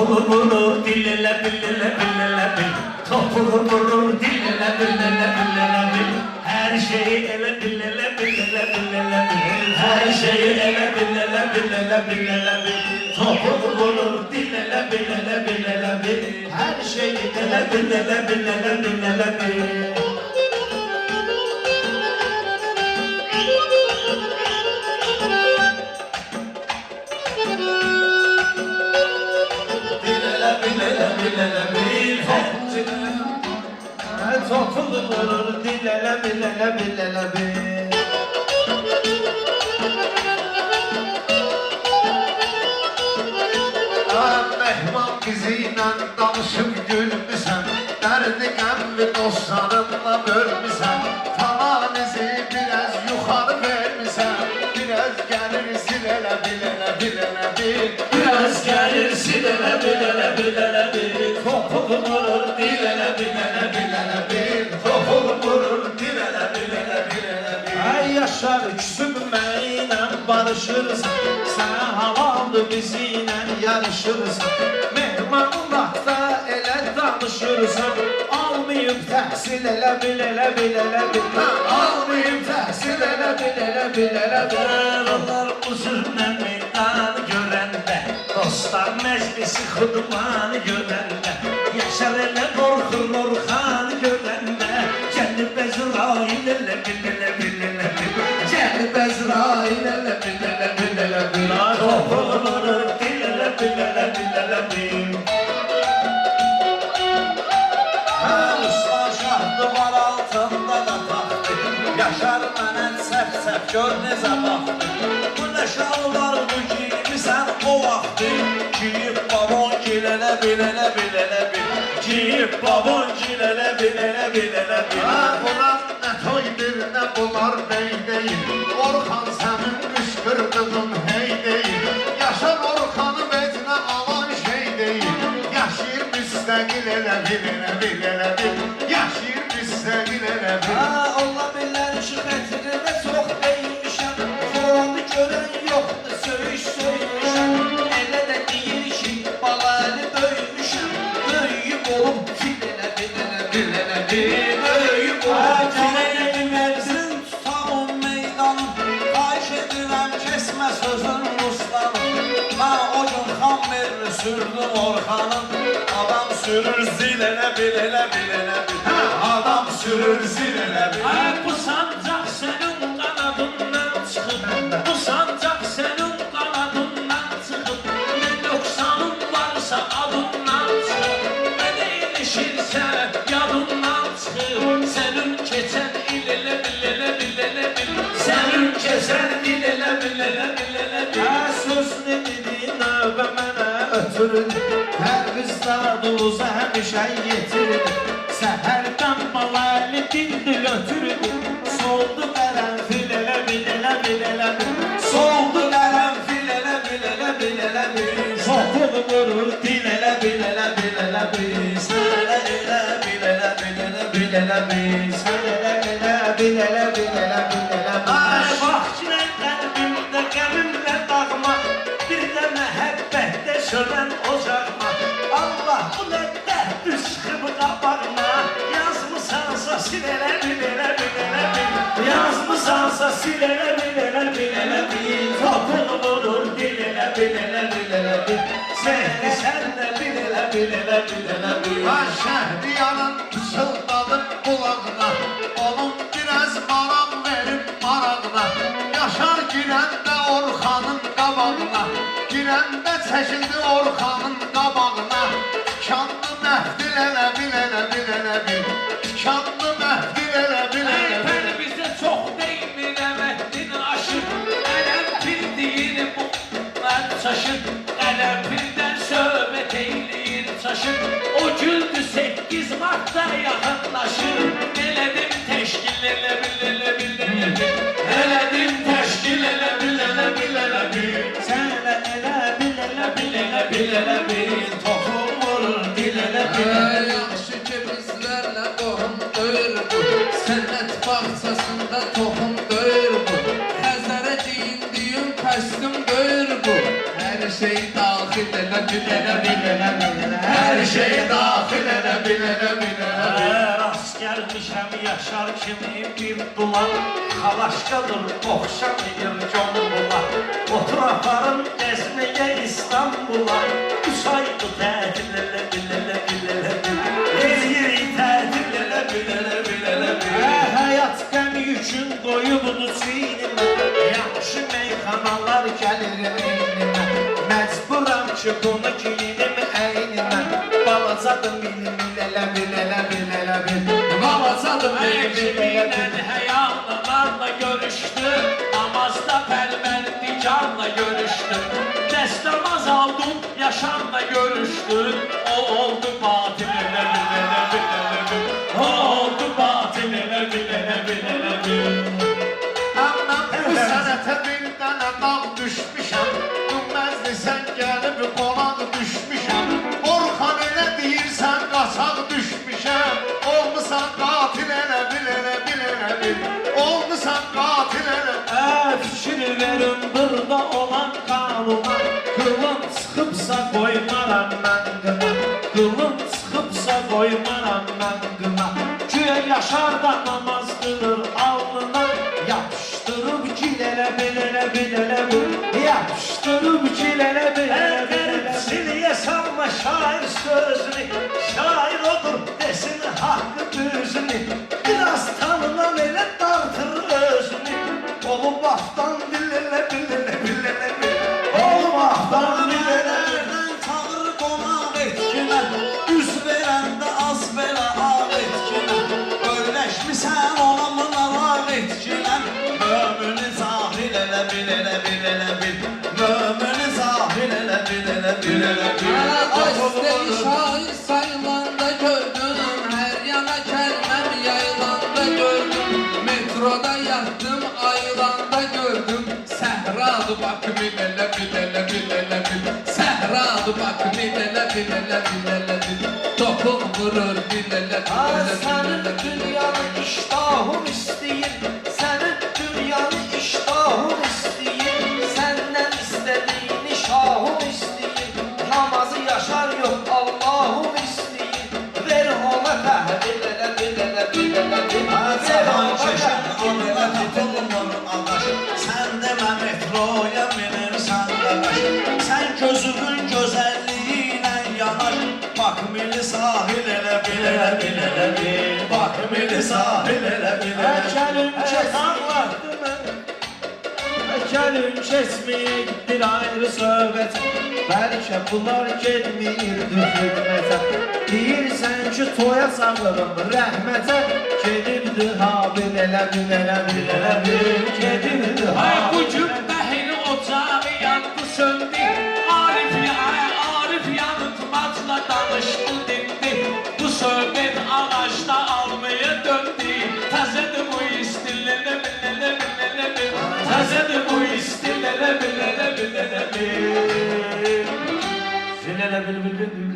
Topulu vurur dillele billele billele bil. Topulu vurur dillele billele billele bil. Her şeyi ele billele billele billele bil. Her şeyi ele billele billele billele bil. Topulu vurur dillele billele billele bil. Her şeyi ele billele billele billele bil. Topulu vurur dilele bilele bilele bil. Mehman biziyle danışıp gülmüsən, dərdi qəmli dostlarınla bölmüsən, tavanezi biraz yuxarı vermisən, biraz gəlir silələ bilələ bilələ bil. Biraz gelir silele bilele bilele bil. Topulu vurur dilele bilele bilele bil. Topulu vurur dilele bilele bilele bil. Ay yaşar küsübməylə barışırsan, sən havalı bizimlə yarışırsan. Mehmanlaqda elə danışırsan, almayıb təhsil elə bil elə bil elə bil. Almayıb təhsil elə bil elə bil elə bil. Onlar uzunla meydanı görəndə, dostlar məclisi xudmanı görəndə, yaşar elə qorxur Orxanı görəndə, gəlib Əzrail elə bil elə bil elə bil. Gəlib Əzrail elə bil elə bil elə bil. Topulu vurur dil elə bil elə bil elə bil. Usta şah duvar altında da taxtı, yaşar mənə səf-səf gör necə baxdı. Bu nə şalvardı giymisən o vaxtı, giyib babon gilələ bilələ bilələ bil. Giyib babon gilələ bilələ bilələ bil. Bunlar nə toydur, nə bunlar bey deyil, Orxan sənin qışqırdığın hey deyil. Yaşar Orxanı vecinə alan şey deyil, yaşayır müstəqil elə bil elə bil elə bil. Yaşayır müstəqil elə bil. Allah billər ki xətrinə çox deymişəm, Xoranı görən yoxdur, söyüş söymüşəm. Elə də deyir ki, balayını döymüşəm, böyüyüb olub fil elə bil elə bil elə bil. Böyüyüb olub fil elə bil versin tutamın meydanı, xahiş edirəm kesmə sözün ustanı. Mən o gün xam verir sürdüm Orxanım, adam sürür zil elə bil elə bil elə bil. Adam sürür zil elə bil. Ay bu sancaq sənin qanadından çıxıb, bu sancaq sənin qanadından çıxıb. Nə nöqsanın varsa adından çıxıb, nə də ilişirsə yadından çıxıb. Sənin keçən il elə bil elə bil elə bil. Sənin keçən il elə bil elə bil elə bil. Söz ne dedi növbə mənə ötürüldü, Pərvizdə duluza həmişə yetirirdi. Səhərdən balaylı dil ötürüldü, soldu qərənfil elə bil elə bil elə bil. Soldu qərənfil elə bil elə bil elə bil. Topulu vurur dil elə bil elə bil elə bil. Sən elə bil elə bil elə bil elə bil. Sən elə bil elə bil elə bil elə bil. Ay vaxtına qəlbimdə qəmimlə dağma, bir də məhəbbətdə sönən ocaqma. Allah bu nə dərdü çıxıb qabağına, yazmısansa sil elə bil elə bil elə bil. Yazmısansa sil elə bil elə bil elə bil. Topulu vurur dil elə bil elə bil elə bil. Səhri sən də bil elə bil elə bil elə bil. Şəhriyanın pısıldadım qulağına, onun biraz maraq verib marağına. Yaşar girəndə Orxanın qabağına, girəndə çəkildi Orxanın qabağına. Tikanlı məhdil elə bil elə bil elə bil. Tikanlı məhdil elə bil elə bil. Əypəni bizə çox deyil əməddin aşır, qələmpir deyir bu mən çaşır. Qələmpirdən söhbət eyləyir çaşır, o güldü 8 Mart'da yaxınlaşır. Elədim təşkil elə bil elə bil elə bil. Elədim təşkil elə bil elə bil elə bil. Sən elə bil elə bil elə bil elə bil. Topul vurur dil elə bil elə bil. Yaxşı ki bizlərlə qohum döyür bu, sənət bağçasında toxum döyür bu. Xəzərə giyindiyim kostyum döyür bu, hər şey daxil bilələ bilələ bilələ bilələ. Her şeye dahil ele bilele bilele. Rast gelmişem yaşar kimi bir duman, Kalaşkadır oxşamayır Combula. Otur aparım gezmeye İstanbul'a, 3 aydı tətil elə bilələ bilələ bilələ. Ezgiri tətil elə bilələ bilələ bilələ. Həyat qəm yükün qoyubdu çiynimə, yaxşı meyxanalar gəlir eynimə. Məcburam ki bunu giyinim əynimə, balacadım bilələ bilələ bilələ bilələ. Balacadım Evliliğiyle həyallarla görüştü, namazda pərverdigarla görüştü. Dəstəmaz aldım, yaşamla görüştü. O oldu batil elə bilələ bilələ bilələ. O oldu batil elə bilələ bilələ bilələ. Ama bu sənətə bir dənə dağ düşmüşəm. Bilməzdi sən gəlib qonaq düşmüşəm. Orxan elə deyirsən qaçaq düşmüşəm. Olmusan qatil elə bilələ bilələ bil. Olmusan qatil elə. Fikir verin burada olan kanuna, Qılım çıxıbsa qoymaram mən qına, Qılım çıxıbsa qoymaram mən qına. Güya yaşar da namaz qılır alnına, Yapışdırıb gilələ bilələ bilələ bil, Yapışdırıb gilələ bilələ bilələ bil. Siliyə salma şair sözünü, Şair odur desin haqqı düzünü, Biraz tanınan elə dartır özünü. Oğlum aftan bilələ bilələ bilələ bilələ. Oğlum aftan bilələ bilələ. Çağır qonaq etkinə, üz verəndə az belə ağ etkinə. Öyrəşmisən ona mınalaq etkinə, Mömünü zahil elə bil, elə bil, elə bil. Mömünü zahil elə bil, elə bil, elə bil. Dəstəyi şair sayılanda gördüm, hər yana kəlməm yayılanda gördüm. Metroda yattım, ayılanda gördüm. Səhradı bak bilələ bilələ bilələ bil. Səhradı bak bilələ bilələ bilələ bil. Topum vurur bilələ bilələ Sənin bilələ bil. dünyanı iştahım istəyir, Sənin dünyanı iştahım istəyir, Səndən istədiyini şahım istəyir, Namazı yaşar yox Allahım istəyir, Ver ona təhvil elə bilələ bilələ bil. Səhan keşin anına tutulmur adaş, Sən demə metroya minirsən dadaş, Sən gözümün gözəlliyi ilə yanaş, Bak milli sahil elə bilələ bilələ bil, Bak milli sahil elə bilələ bilələ. Gəlin keçanlardı mən, Gəlin keçməyək bir ayrı söhbət, Bəlkə bunlar gedməyirdi xidmətə, Deyirsən ki toya sağlığım rəhmətə, Gedibdi ha bilələ bilələ bilələ bil, Gedibdi ha Bu cübbəhili ocağı yandı söndü, Arif yanıtmazla danışdı dindi, Bu söhbət ağaçda almaya döndü, Təzədir bu istillələ bilələ bilələ bil, Təzədir bu istillələ bilələ bilələ bil. Bilələ bil bil bil bil.